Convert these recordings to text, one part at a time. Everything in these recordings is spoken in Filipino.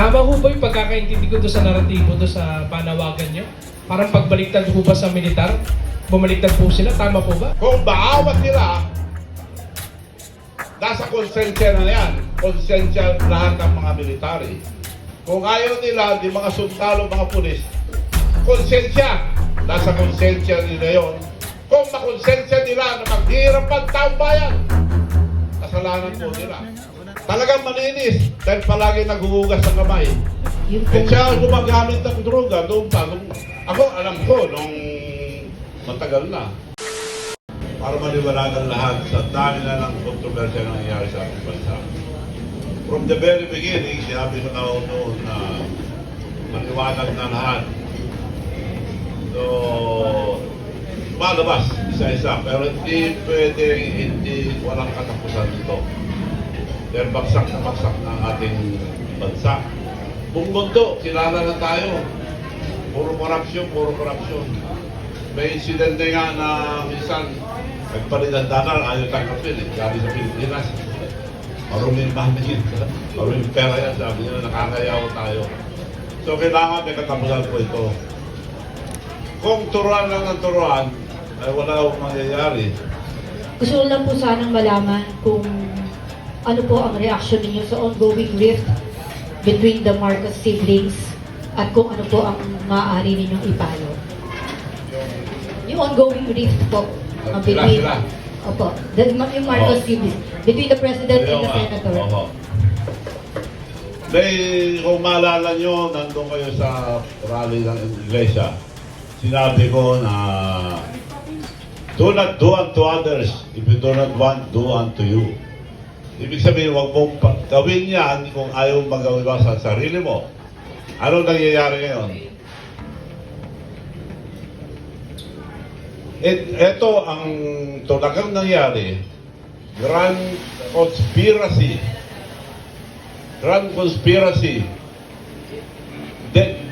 Tama ho ba yung pagkakaintindi ko doon sa naratibo, doon sa panawagan nyo? Parang pagbaliktad ho ba sa militar? Bumaliktad po sila? Tama po ba? Kung baawat nila, nasa konsensya na yan. Konsensya lahat ng mga military. Kung ayaw nila, di mga sundalo, mga pulis, konsensya. Nasa konsensya nila yon. Kung makonsensya nila na maghirap ang taong bayan, kasalanan po nila. Talagang malinis dahil palagi naghuhugas ng kamay. At siya gumagamit ng droga doon pa. Ako, alam ko, nung matagal na. Para maliwanagan lahat sa dami na ng kontrobersya na nangyayari sa ating bansa. From the very beginning, sinabi ko na noon na maliwanag na lahat. So, malabas isa-isa. Pero hindi pwede, hindi walang katapusan nito. Dahil bagsak na bagsak ng ating bansa. Buong mundo, kilala na tayo. Puro korupsyon, puro korupsyon. May insidente nga na minsan, nagpalinandanan, ayaw tanggapin eh. Gabi sa Pilipinas. Maruming mamin. Maruming pera yan. Sabi nila, nakakayaw tayo. So, kailangan may katapusan po ito. Kung turuan lang ng turuan, ay wala akong mangyayari. Gusto ko lang po sanang malaman kung ano po ang reaction ninyo sa ongoing rift between the Marcos siblings at kung ano po ang maaari ninyong ipalo. Yung ongoing rift po between Opo, yung Marcos siblings, between the President and the Senator. May, kung maalala nyo, nandun kayo sa rally ng iglesia, sinabi ko na do not do unto others if you do not want do unto you. Ibig sabihin, huwag mong gawin yan kung ayaw magawa sa sarili mo. Anong nangyayari ngayon? Ito ang talagang nangyari. Grand conspiracy. Grand conspiracy.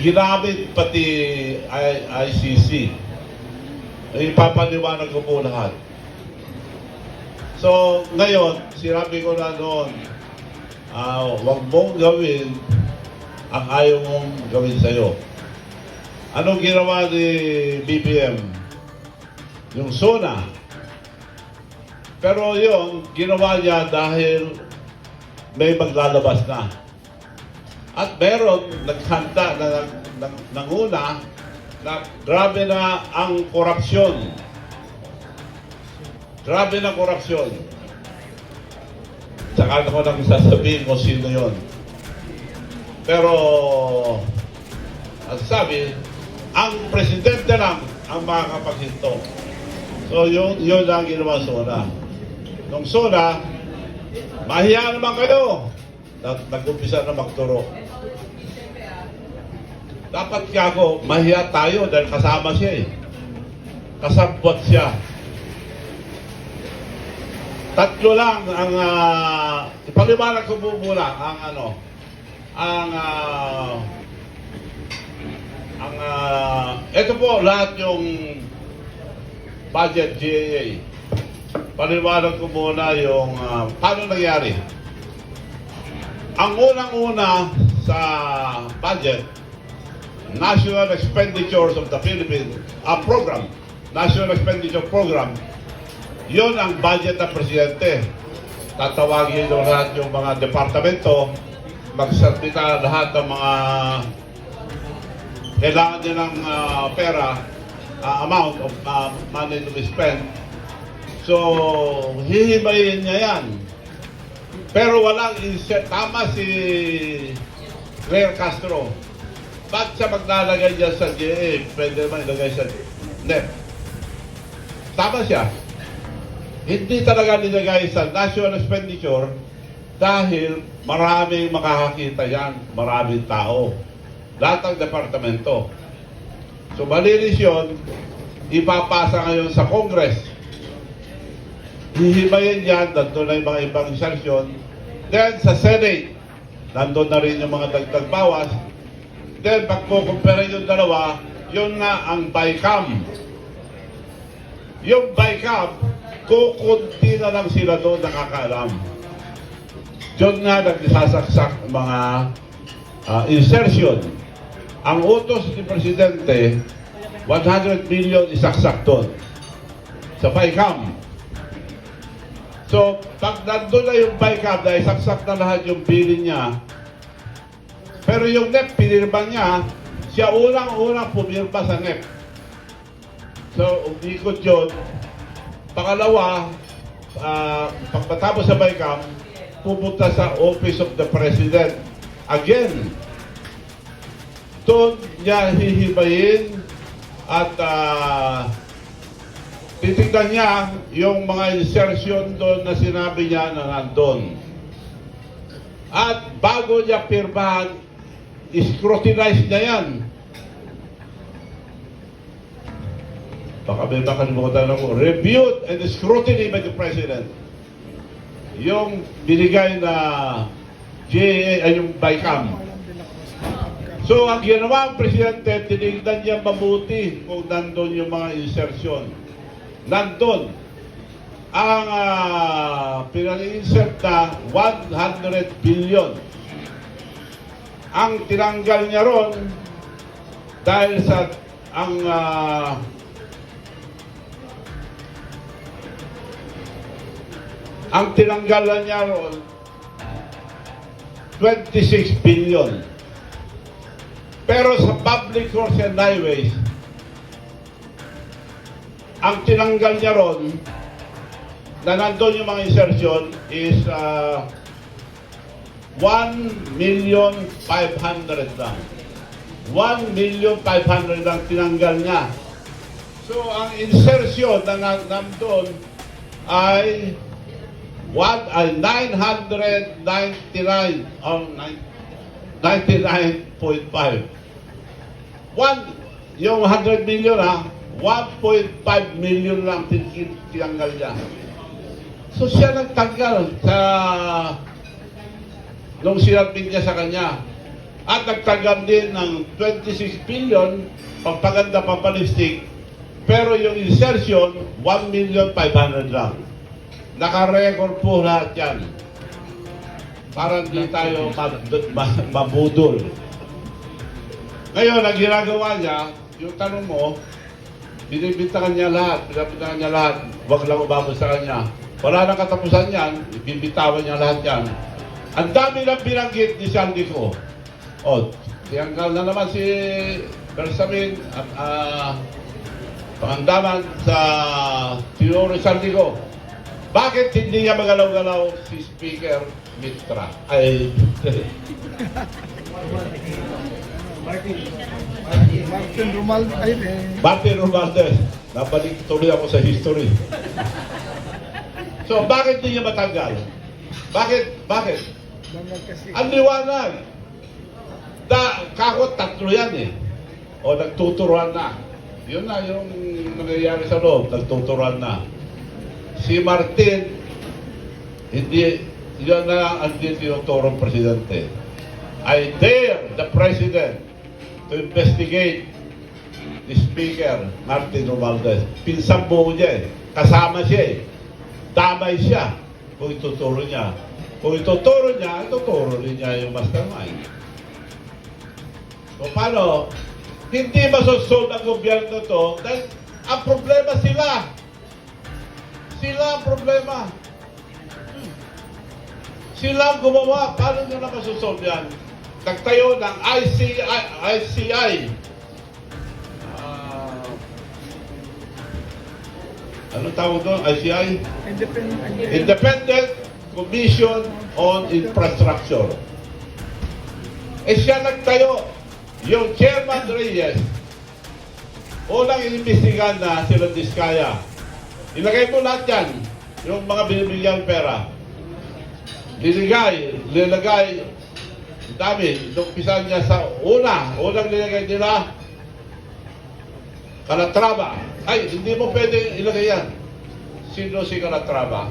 Ginamit pati ICC. Ipapaliwanag ko po lahat. So, ngayon, sinabi ko na noon, huwag mong gawin ang ayaw mong gawin sa'yo. Anong ginawa ni BBM? Yung SONA. Pero yun, ginawa niya dahil may maglalabas na. At meron naghanda na nanguna na grabe na ang korupsyon. Grabe na korupsyon. Saka ako nang sasabihin kung sino yun. Pero, ang sabi, ang presidente lang ang makakapaghinto. So, yun lang ginawa SONA. Nung SONA, mahiya naman kayo. Nag-umpisa na magturo. Dapat ako, mahiya tayo dahil kasama siya eh. Kasabwat siya. Tatlo lang ang ipaliwanag ko po muna ito po lahat yung budget GAA. Paliwanag ko muna yung paano nangyari. Ang unang-una sa budget, National Expenditures of the Philippines, program, National Expenditure Program, yun ang budget ng presidente. Tatawagin yung lahat yung mga departamento, magsabita lahat ng mga kailangan din ng pera, amount of money to be spent. So, hihibayin niya yan. Pero walang tama si Claire Castro. Ba't siya maglalagay dyan sa GA? Pwede naman ilagay sa NEP. Tama siya. Hindi talaga nilagay sa national expenditure dahil maraming makakakita yan, maraming tao. Lahat ng departamento. So malinis yun, ipapasa ngayon sa Congress. Hihibayin yan, nandun na yung mga ibang sanksyon. Then sa Senate, nandun na rin yung mga dagdag bawas. Then pag kukumpara yung dalawa, yun nga ang BICAM. Yung BICAM, kukunti na lang sila doon nakakaalam. Diyon nga nagsasaksak mga insertion. Ang utos ni Presidente, 100 billion isaksak doon sa BICAM. So, pag nandun na yung BICAM na isaksak na lahat yung bilin niya, pero yung NEP, pinirma niya, siya unang-unang pumirma sa NEP. So, umikot yun. Pangalawa, pagkatapos sa BICAM, pupunta sa Office of the President. Again, doon niya hihibayin at titignan niya yung mga insertion doon na sinabi niya na nandun. At bago niya pirmahan, scrutinize niya yan. Baka may makalimutan ako. Reviewed and scrutiny by the President. Yung binigay na GAA ay yung BICAM. So, ang ginawa ang Presidente, tinignan niya mabuti kung nandun yung mga insertion. Nandun. Ang pinag-insert na 100 billion. Ang tinanggal niya ron dahil sa ang tinanggalan niya ron 26 billion. Pero sa public roads and highways, ang tinanggal niya ron na nandun yung mga insertion is 1,500,000 lang. 1,500,000 lang tinanggal niya. So, ang insertion na nandun ay 999 or 99.5. Yung 100 million 1.5 million lang tinanggal niya. So siya nagtanggal sa nung sinabing niya sa kanya. At nagtanggal din ng 26 billion pampaganda, pampalistik. Pero yung insertion, 1,500,000 lang. Naka-record po lahat yan. Para hindi tayo mabudol. Ngayon, ang ginagawa niya, yung tanong mo, binibintangan niya lahat, huwag lang umabot sa kanya. Wala nang katapusan yan, ibibitawan niya lahat yan. Ang dami lang binanggit ni Saldico. Tiyanggal na naman si Bersamin at pangandaman sa Tinoro Saldico. Bakit hindi niya magalaw-galaw si Speaker Mitra? Martin Romualdez. Martin Romualdez. Nabalik tuloy ako sa history. So, bakit hindi niya matanggal? Bakit? Ang liwanag. Kakot, tatlo yan eh. O nagtuturuan na. Yun na yung nangyayari sa loob. Nagtuturuan na. Si Martin, hindi, yun na lang ang tinuturong presidente. I dare the president to investigate the speaker, Martin Romualdez. Pinsang buo niya eh. Kasama siya eh. Damay siya kung ituturo niya. Kung ituturo niya, ituturo rin niya yung mastermind. So paano? Hindi masosolve ang gobyerno to dahil ang problema sila. Sila ang problema. Sila ang gumawa. Paano nyo na masosolve yan? Nagtayo ng ICI. Ano tawag doon? ICI? Independent Commission on Infrastructure. Siya nagtayo. Yung Chairman Reyes, unang inimbestigahan na sila Diskaya. Ilagay mo lahat yan, yung mga binibigyan pera. Nilagay, dami, lumpisan niya sa unang nilagay nila, Calatrava. Ay, hindi mo pwede ilagay yan. Sino si Calatrava?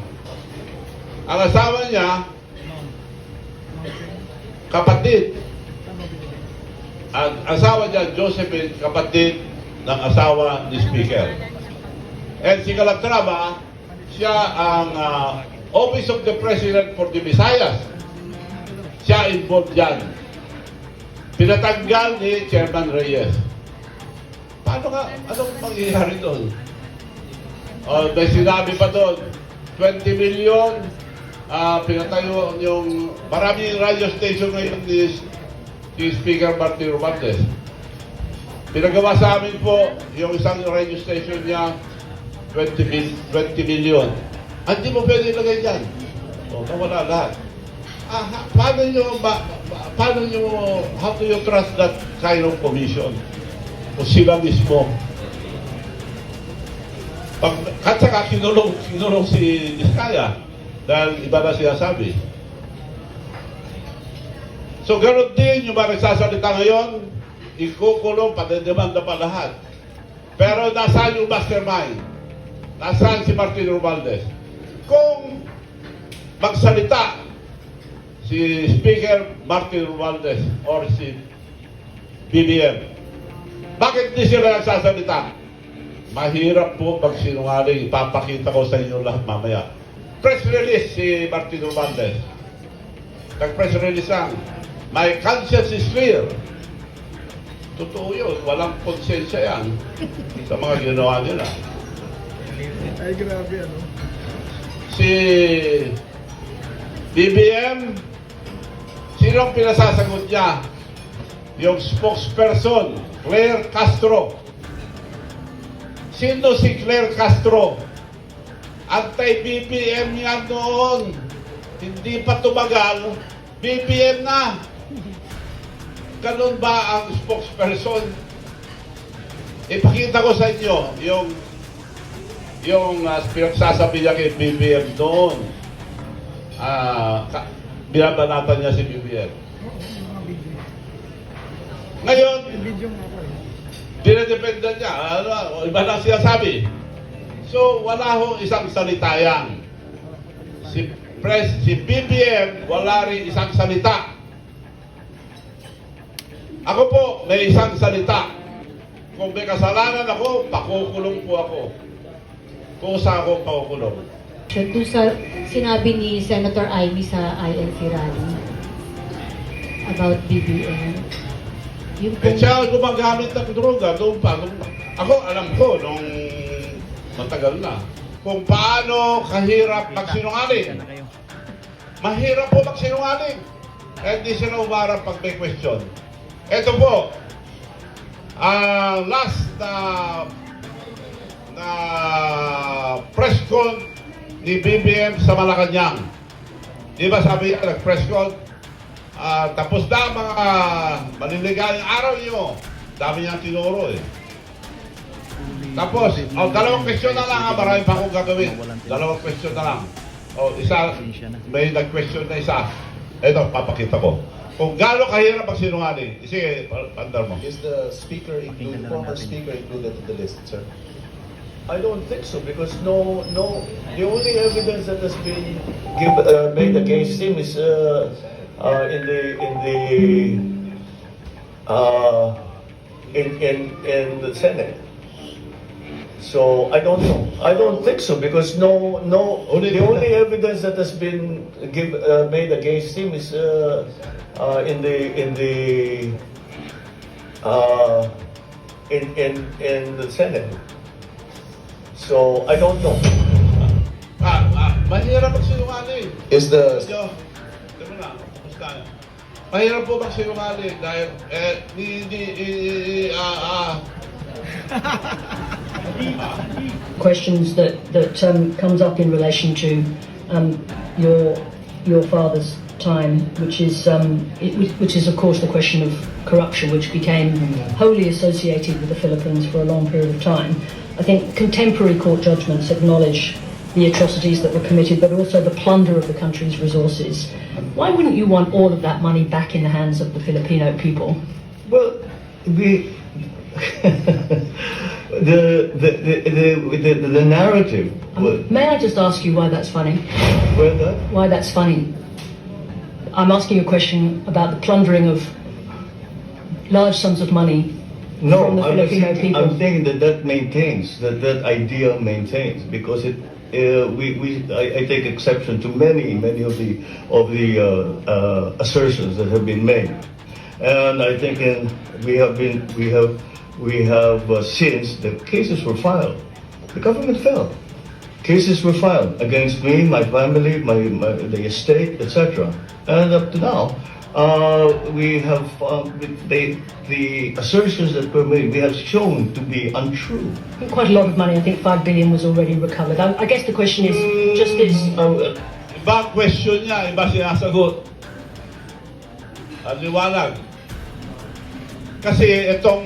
Ang asawa niya, kapatid. Ang asawa niya, Josephine, kapatid ng asawa ni Speaker. And si Calatrava, siya ang Office of the President for the Visayas. Siya involved yan. pinatanggal ni Chairman Reyes. Paano nga? Anong mangyayari doon? May sinabi pa doon, 20 million, pinatayo yung maraming radio station ngayon ni Speaker Martin Romualdez. Pinagawa sa amin po yung isang radio station niya, 20 million. Hindi mo pwede ilagay dyan. Nawala lahat. Paano nyo, how do you trust that kind of commission? O sila mismo? At saka kinulong si Diskaya dahil iba na siya sabi. So ganoon din yung mga nagsasalita ngayon, ikukulong, padedemanda pa lahat. Pero nasaan yung mastermind? Nasaan si Martin Romualdez? Kung magsalita si Speaker Martin Romualdez or si BBM, bakit di sila nagsasalita? Mahirap po pag sinungaling. Ipapakita ko sa inyo lahat mamaya. Press release si Martin Romualdez. Nag-press release lang. My conscience is clear. Totoo yun. Walang konsensya yan sa mga ginawa nila. Ay, grabe ano. Si BBM, sinong pinasasagot niya? Yung spokesperson, Claire Castro. Sino si Claire Castro? Anti-BBM yan noon. Hindi pa tumagal, BBM na. Ganun ba ang spokesperson? Ipakita ko sa inyo yung pinagsasabi niya kay BBM doon. Binabanatan niya si BBM. Ngayon, Video nga ako eh. dinedependa niya. Iba lang siya sabi. So, wala ho isang salita yan. Si BBM, wala rin isang salita. Ako po, may isang salita. Kung may kasalanan ako, pakukulong po ako. Kusa ako pakukulong. Doon sa sinabi ni Senator Amy sa INC rally about BBM, yung Siya gumagamit ng droga doon pa. Ako, alam ko, nung matagal na, kung paano kahirap magsinungaling. Mahirap po magsinungaling. Hindi sila umarap pag may question. Ito po, last na press con ni BBM sa Malacanang. Di ba sabi niya, nag-press con? Tapos na mga maliligayang araw niyo. Dami niyang tinuro eh. Tapos, dalawang question na lang ha, marami pa akong gagawin. Dalawang question na lang. Isa, may nag-question na isa. Ito, papakita ko. Kung gaano kahirap ang sinungaling. Sige, pandar mo. Is the speaker included, former speaker included in the list, sir? I don't think so because the only evidence that has been made against him is in the Senate. So I don't know. I don't think so because the only evidence that has been made against him is in the Senate. So I don't know. Mahirap magsinungaling. Is the Medyo, ito na, basta. Mahirap po magsinungaling dahil, questions that comes up in relation to your father's time, which is of course the question of corruption, which became wholly associated with the Philippines for a long period of time. I think contemporary court judgments acknowledge the atrocities that were committed, but also the plunder of the country's resources. Why wouldn't you want all of that money back in the hands of the Filipino people? Well, the narrative. May I just ask you why that's funny? Why that's funny? I'm asking you a question about the plundering of large sums of money No, from the Filipino people. I'm saying that maintains, that idea maintains, because I take exception to many of the assertions that have been made. And I think since the cases were filed, the government fell. Cases were filed against me, my family, the estate, etc. And up to now, we have the assertions that were made, we have shown to be untrue. Quite a lot of money, I think 5 billion was already recovered. I guess the question is just this. Iba ang question niya, iba sinasagot. Ang liwanag. Kasi itong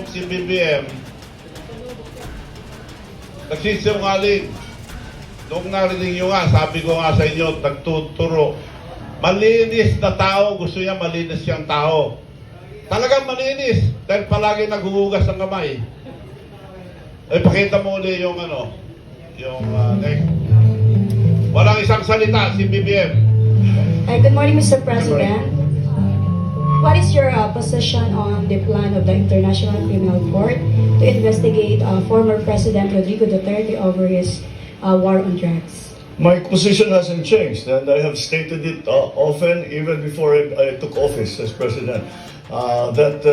si BBM, nagsisinungaling. Nung narinig nyo nga, sabi ko nga sa inyo, nagtuturo. Malinis na tao, gusto niya malinis siyang tao. Talagang malinis, dahil palagi naghuhugas ng kamay. Eh, pakita mo ulit yung next. Walang isang salita si BBM. Good morning, Mr. President. What is your position on the plan of the International Criminal Court to investigate former President Rodrigo Duterte over his war on drugs? My position hasn't changed, and I have stated it often, even before I took office as president, that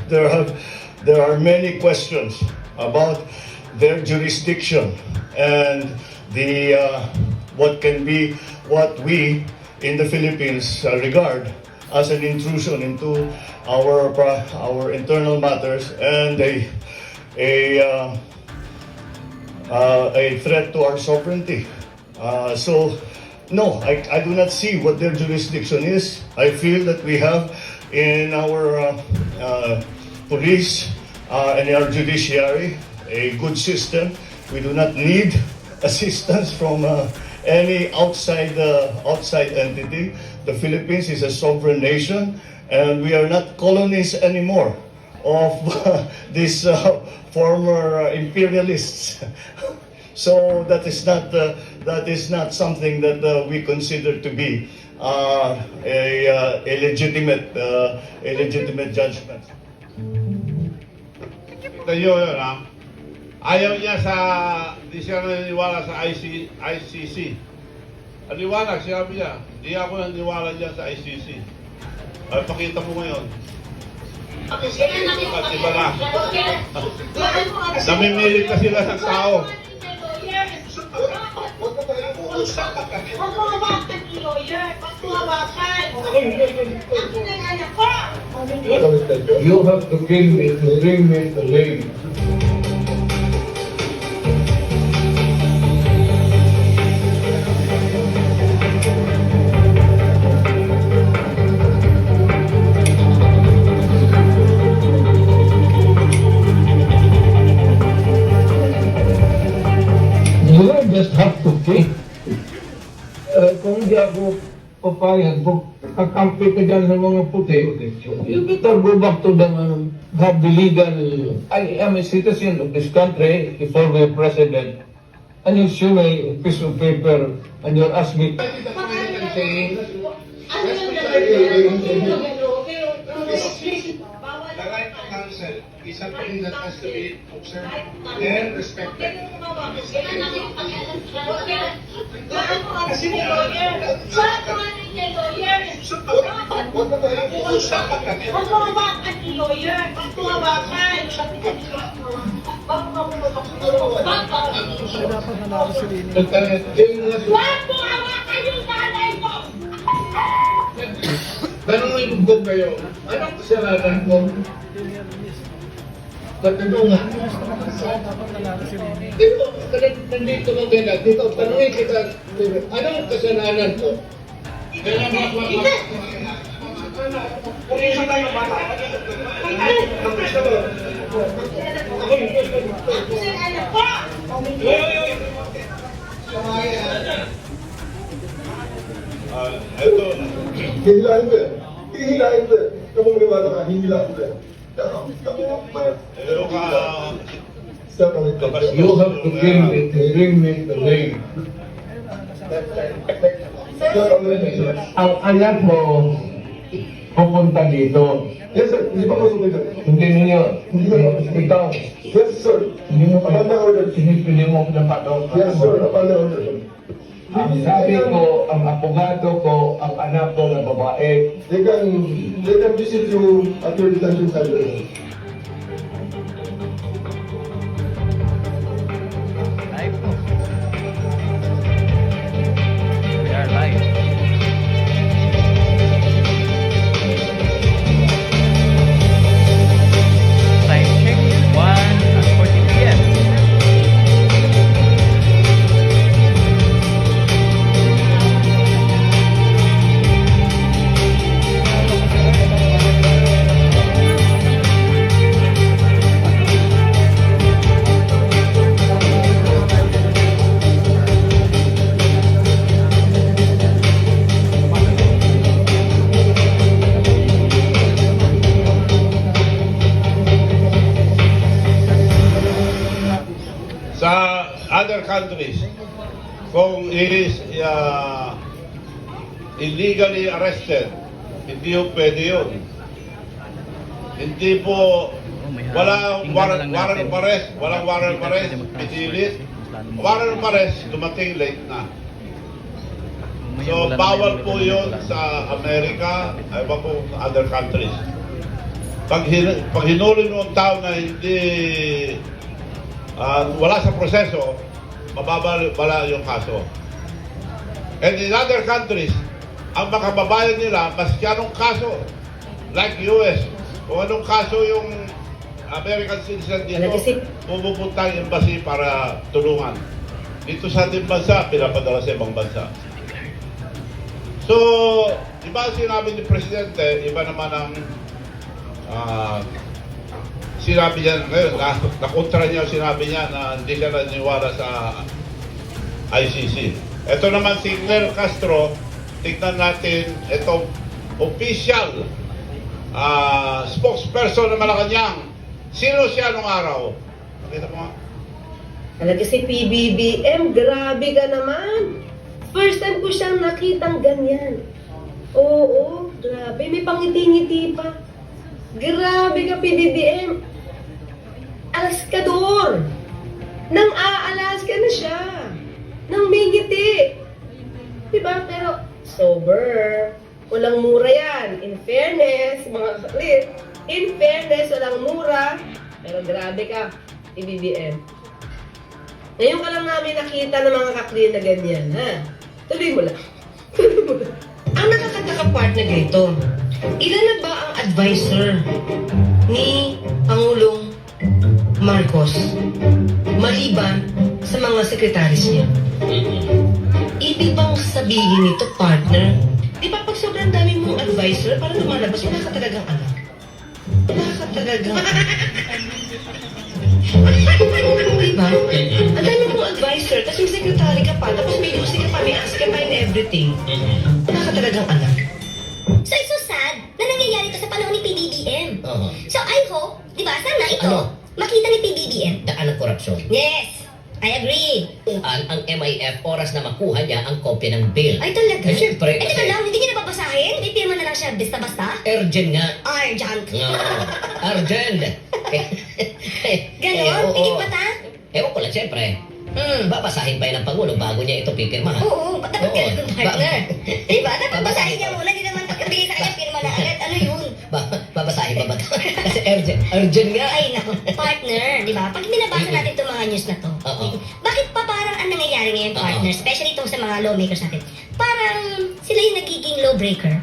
there are many questions about their jurisdiction and what we in the Philippines regard as an intrusion into our internal matters and a threat to our sovereignty. So, no, I do not see what their jurisdiction is. I feel that we have in our police and in our judiciary a good system. We do not need assistance from any outside entity. The Philippines is a sovereign nation, and we are not colonies anymore of these former imperialists. So that is not something that we consider to be a legitimate judgment. Tayo yun, ha? Ayaw niya di siya naniniwala sa ICC. Ang liwanag, sinabi niya, hindi ako naniniwala dyan sa ICC. Ay, pakita mo ngayon. At iba na. Namimilit na sila ng tao. You have to bring me the lady. You just have to think. Kung di ako papayag, kung kakampi ka dyan ng mga puti, you better go back to the have the legal. I am a citizen of this country, a former president, and you show me a piece of paper and you're asking me. The right to counsel is something that has to be observed and respected. Dapat nanalo si Lini. Tanungin ko kayo, anong kasalanan ko? Katanungan. Dapat nanalo si Lini. Dito, nandito ka kailan. Dito, tanungin kita, anong kasalanan ko? Ito. Hihilahin ko yan. Hihilahin ko yan. Kamu maniwala ka, hihilahin ko yan. You have to bring me the name. Ang anak mo, pupunta dito. Yes, sir. Hindi pa ko sumunod. Hindi ninyo. Ikaw. Yes, sir. Hindi mo pa. Upon the order. Sinipili mo pinapataw. Yes, sir. Upon the order. Sabi ko, ang abogado ko, ang anak ko na babae. They can visit you at your detention center. Live po. We are live. Time check, 1:40 p.m. Sa other countries, kung he is illegally arrested, hindi po pwede yun. Hindi po, walang warrant of arrest, walang warrant of arrest, pinilit. Warrant of arrest, dumating late na. So, bawal po yun sa Amerika, ay ba po other countries. Pag hinuli mo ang tao na hindi wala sa proseso, mababala yung kaso. And in other countries, ang makababayan nila, maski anong kaso, like US, kung anong kaso yung American citizen dito, pupunta ang embassy para tulungan. Dito sa ating bansa, pinapadala sa ibang bansa. So, iba sinabi ni Presidente, iba naman ang sinabi niya ngayon, nakontra niya sinabi niya na hindi siya naniniwala sa ICC. Ito naman si Claire Castro, tignan natin itong official spokesperson ng Malacanang. Sino siya nung araw? Nakita mo nga? Talaga si PBBM, grabe ka naman. First time ko siyang nakitang ganyan. Oo, grabe. May pangiti-ngiti pa. Grabe ka, PBBM. Alaskador. Nang aalaska na siya. Nang may ngiti. Diba? Pero, sober. Walang mura yan. In fairness, mga kalit. In fairness, walang mura. Pero grabe ka, PBBM. Ngayon ka lang namin nakita ng mga kaklin na ganyan, ha? Tuloy mo lang. Ang nakakataka part na ganito, ilan na ba ang advisor ni Pangulong Marcos maliban sa mga sekretaris niya? Ibig bang sabihin nito, partner? Di ba pag sobrang dami mong advisor, parang lumalabas, wala ka talagang anak. Wala ka talagang anak. Diba? Ang dami mong advisor, tapos may secretary ka pa, tapos may music ka pa, may ask ka pa and everything. Wala ka talagang anak. So it's so sad na nangyayari ito sa panahon ni PBBM. So I hope, di ba, sana ito, makita ni PBBM. Daan ng korupsyon. Yes, I agree. Ang MIF, oras na makuha niya ang kopya ng bill. Ay talaga? Eh, siyempre. Eh, teka lang, hindi niya nababasahin? May pirma na lang siya, basta-basta? Urgent nga. Urgent. Urgent. Ganon? Tingin ba ta? Ewan ko lang, siyempre. Babasahin pa yan ng Pangulo bago niya ito pipirmahan. Oo, dapat ganun, partner. Diba? Dapat basahin niya muna, di naman pagkabigay sa kanya, pirma na agad. Ano yun? Babasahin ba ba ito? Kasi urgent nga. Ay, naku, partner, di ba? Pag binabasa natin itong mga news na to, bakit pa parang ang nangyayari ngayon, partner, especially itong sa mga lawmakers natin, parang sila yung nagiging lawbreaker.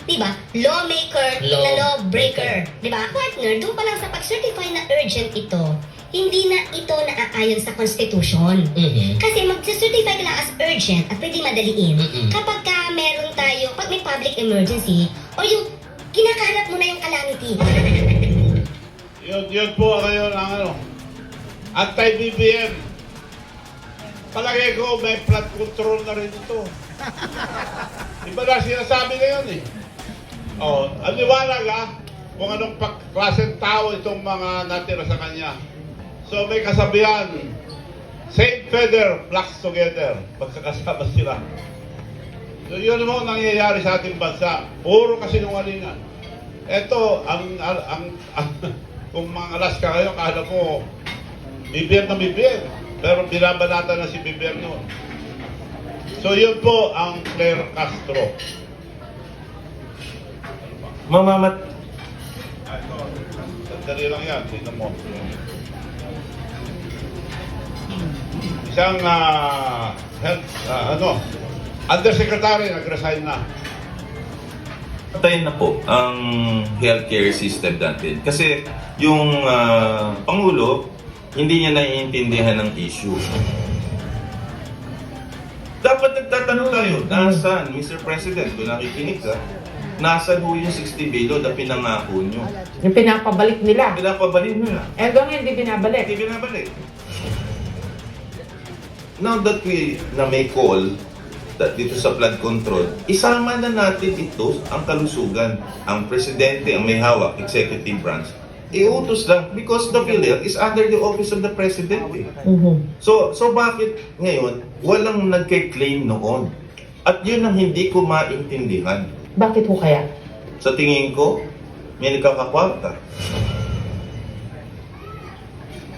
Di ba? Lawmaker na lawbreaker. Di ba? Partner, doon pa lang sa pag-certify na urgent ito, hindi na ito naaayon sa Constitution. Kasi mag-certify ka lang as urgent at pwede madaliin kapag ka meron tayo, pag may public emergency, o yung kinakaharap mo na yung calamity. Yun po ngayon ang anti-BBM. Palagay ko may flood control na rin ito. Iba na sinasabi ngayon eh. Ang liwanag kung anong klaseng tao itong mga natira sa kanya. So may kasabihan, same feather flocks together. Magkakasama sila. So yun mo nangyayari sa ating bansa. Puro kasinungalingan. Ito, kung mga Alaska kayo, kala mo, BBM na BBM. Pero binabanata na si BBM noon. So yun po ang Claire Castro. Mamamat... Sandali lang yan, tingnan mo. Isang health, undersecretary nag-resign na. Patayin na po ang healthcare system natin. Kasi yung Pangulo, hindi niya naiintindihan ng issue. Dapat nagtatanong tayo, nasaan, Mr. President, kung nakikinig ka, nasaan ho yung 60 billion na pinangako nyo? Yung pinapabalik nila. Pinapabalik nila. Eh, doon hindi binabalik. Hindi binabalik. Now that we na may call that dito sa flood control, isama na natin ito ang kalusugan. Ang presidente ang may hawak, executive branch. Iutos lang because the PhilHealth is under the office of the president. So bakit ngayon walang nagke-claim noon? At yun ang hindi ko maintindihan. Bakit ho kaya? Sa tingin ko, may nagkakakwarta.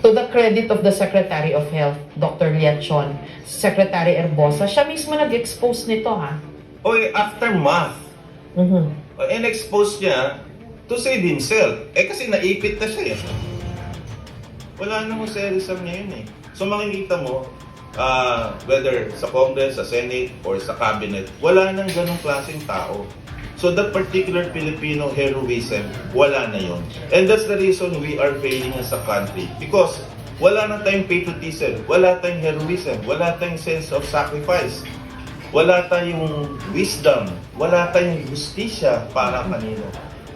To the credit of the Secretary of Health, Dr. Liachon, Secretary Herbosa, siya mismo nag-expose nito, ha? Oy, aftermath. In-expose niya to save himself. Kasi naipit na siya. Wala na serious niya yun. So makikita mo, whether sa Congress, sa Senate, or sa Cabinet, wala nang ganong klaseng tao. So that particular Filipino heroism, wala na yon. And that's the reason we are failing as a country. Because wala na tayong patriotism, wala tayong heroism, wala tayong sense of sacrifice, wala tayong wisdom, wala tayong justisya para kanino.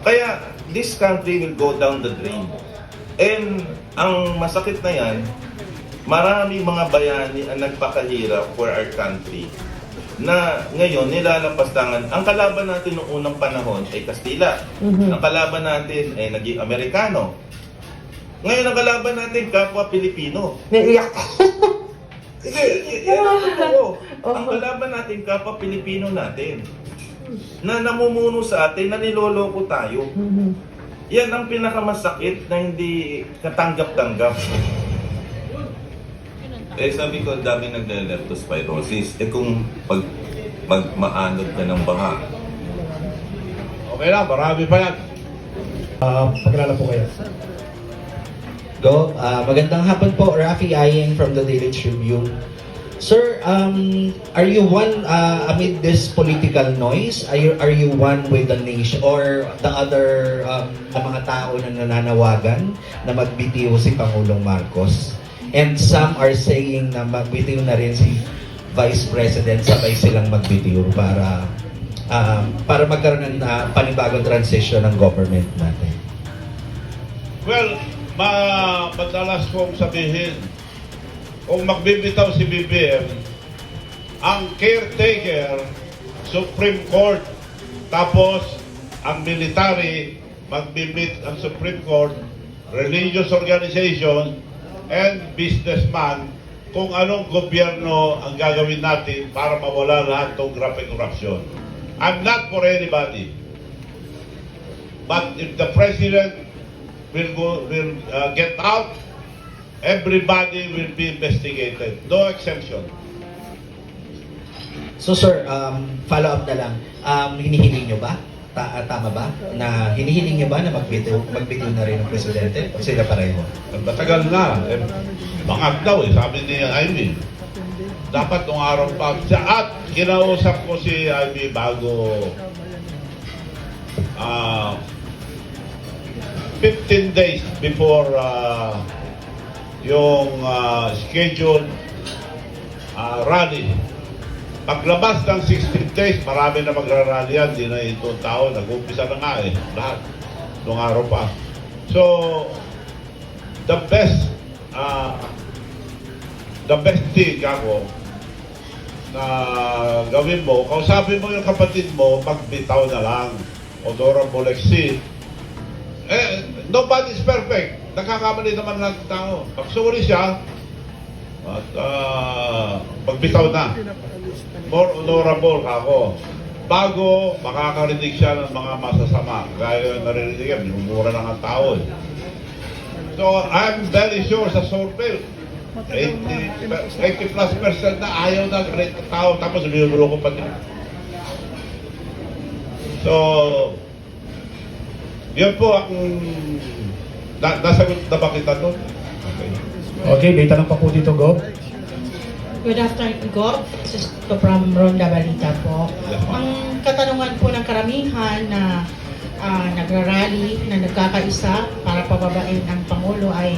Kaya this country will go down the drain. And ang masakit na yan, maraming mga bayani ang nagpakahirap for our country na ngayon nilalapastangan. Ang kalaban natin noong unang panahon ay Kastila. Ang kalaban natin ay naging Amerikano. Ngayon ang kalaban natin kapwa Pilipino. Naiyak. Ang kalaban natin kapwa Pilipino natin. Na namumuno sa atin, na niloloko tayo. Yan ang pinakamasakit na hindi katanggap-tanggap. Sabi ko, dami nagla-leptospirosis. Kung maanod ka ng baha. Okay lang, marami pa yan. Pagkilala po kayo. Magandang hapon po, Rafi Aying from the Daily Tribune. Sir, are you one amid this political noise? Are you one with the nation or the other na mga tao na nananawagan na magbitiw si Pangulong Marcos? And some are saying na magbitiw na rin si Vice President, sabay silang magbitiw para magkaroon ng panibagong transition ng government natin. Well, madalas kong sabihin, kung magbibitaw si BBM, ang caretaker, Supreme Court, tapos ang military, magbibit ang Supreme Court, religious organization, and businessman, kung anong gobyerno ang gagawin natin para mawala lahat ng grabe corruption. I'm not for anybody. But if the president will get out, everybody will be investigated. No exemption. So sir, follow up na lang. Hinihiling nyo ba? Tama ba? Na hinihiling nyo ba na magbitiw na rin ang presidente? O sila pareho? Matagal na. Bangag daw sabi ni Ivy. Dapat nung araw pa. At kinausap ko si Ivy bago 15 days before yung scheduled rally. Paglabas ng 16 days, marami na magrarally yan. Di na itong tao, nag-umpisa na nga lahat. Nung araw pa. So, the best thing ako na gawin mo, kausapin mo yung kapatid mo, magbitaw na lang. Honorable exit. Nobody's perfect. Nakakamali naman lang ng tao. Pag-sorry siya, at magbitaw na. More honorable ako. Bago makakarinig siya ng mga masasama. Gaya yung narinig yan, minumura lang ang tao. So, I'm very sure sa survey, 80+% na ayaw na great tao, tapos niluluko pa din. So, yun po ang nasagot na ba kita doon? Okay. Okay, may tanong pa po dito, Go. Good afternoon, Gov. This is from Ronda Balita po. Ang katanungan po ng karamihan na nagrarally, na nagkakaisa para pababain ang Pangulo ay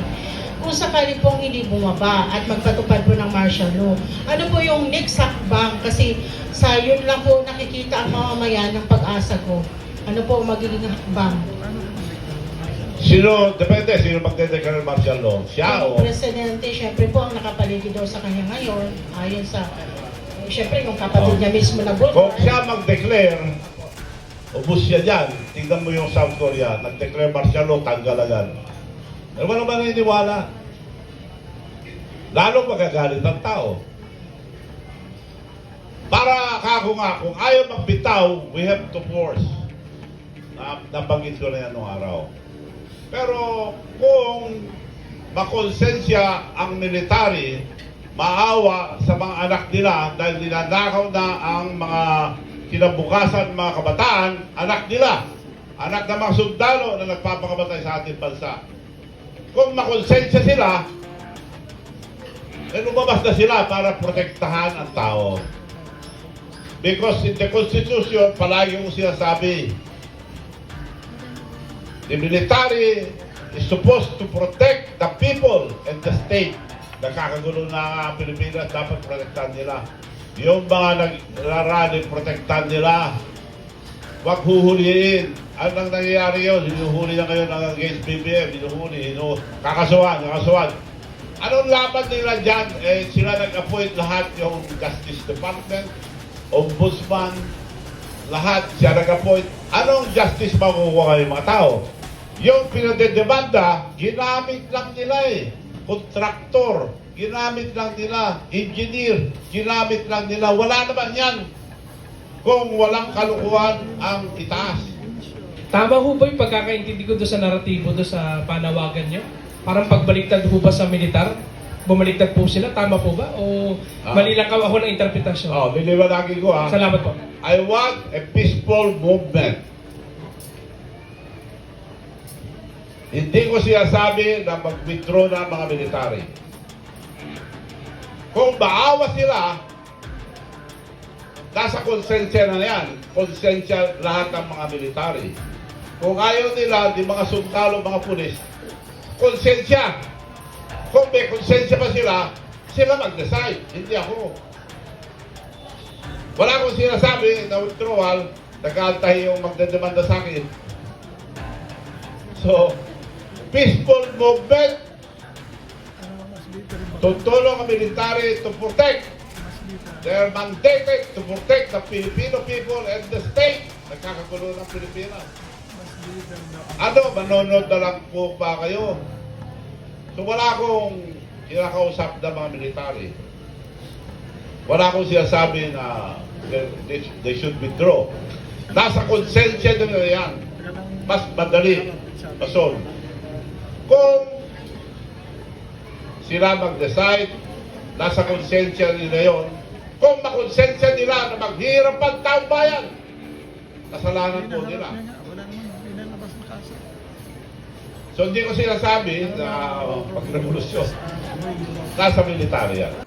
kung sakali pong hindi bumaba at magpatupad po ng martial law. Ano po yung next hakbang? Kasi sa yun lang po nakikita ang mamamayan ng Pag-asa ko. Ano po ang magiging hakbang? Sino, depende, sino magdedeclare ng martial law? Siya o? Ang Presidente, syempre po ang nakapaligid daw sa kanya ngayon, ayon sa, syempre yung kapatid niya mismo na Kung siya mag-declare, ubus siya dyan. Tingnan mo yung South Korea, nag-declare martial law, tanggal agad. Ano ba naman naniniwala? Lalo magagalit ang tao. Para kako nga, kung ayaw magbitaw, we have to force. Nabanggit ko na yan noong araw. Pero kung makonsensya ang military, maawa sa mga anak nila dahil ninanakaw na ang mga kinabukasan mga kabataan, anak nila, anak ng mga sundalo na nagpapakabatay sa ating bansa. Kung makonsensya sila, lumabas na sila para protektahan ang tao. Because in the Constitution, palagi yung sinasabi, the military is supposed to protect the people and the state. Nakakagulo na ang Pilipinas, dapat protektahan nila. Yung mga nagrarally, protektahan nila. Huwag huhuliin. Anong nangyayari yun? Hinuhuli na ngayon ang against BBM. Kakasuhan. Anong laban nila dyan? Sila nag-appoint lahat yung Justice Department, Ombudsman, lahat siya nag-appoint. Anong justice makukuha ng mga tao? Yung pinadedemanda, ginamit lang nila kontraktor, ginamit lang nila, engineer, ginamit lang nila. Wala naman yan kung walang kalukuhan ang itaas. Tama ho ba yung pagkakaintindi ko doon sa naratibo, doon sa panawagan nyo? Parang pagbaliktad ho ba sa militar? Bumaliktad po sila? Tama po ba? O mali lang ako ng interpretasyon? Niliwanagin ko Salamat po. I want a peaceful movement. Hindi ko sinasabi na mag-withdraw na mga military. Kung maawa sila, nasa konsensya na yan. Konsensya lahat ng mga military. Kung ayaw nila, di mga sundalo, mga pulis, konsensya. Kung may konsensya pa sila mag-decide. Hindi ako. Wala akong sinasabi na withdrawal, nag-aantahi yung magdedemanda sa akin. So, peaceful movement, tutulong ang military to protect. They're mandated to protect the Filipino people and the state. Nagkakagulo ng Pilipinas. Manonood na lang po ba kayo? So wala akong kinakausap na mga military. Wala akong sinasabi na they should withdraw. Nasa konsensya nila yan. Mas madali. Masolve. Kung sila mag-decide, nasa konsensya nila yon. Kung makonsensya nila na maghirap ang taong bayan, kasalanan po nila. So hindi ko sinasabi na pag-revolusyon, nasa militarya.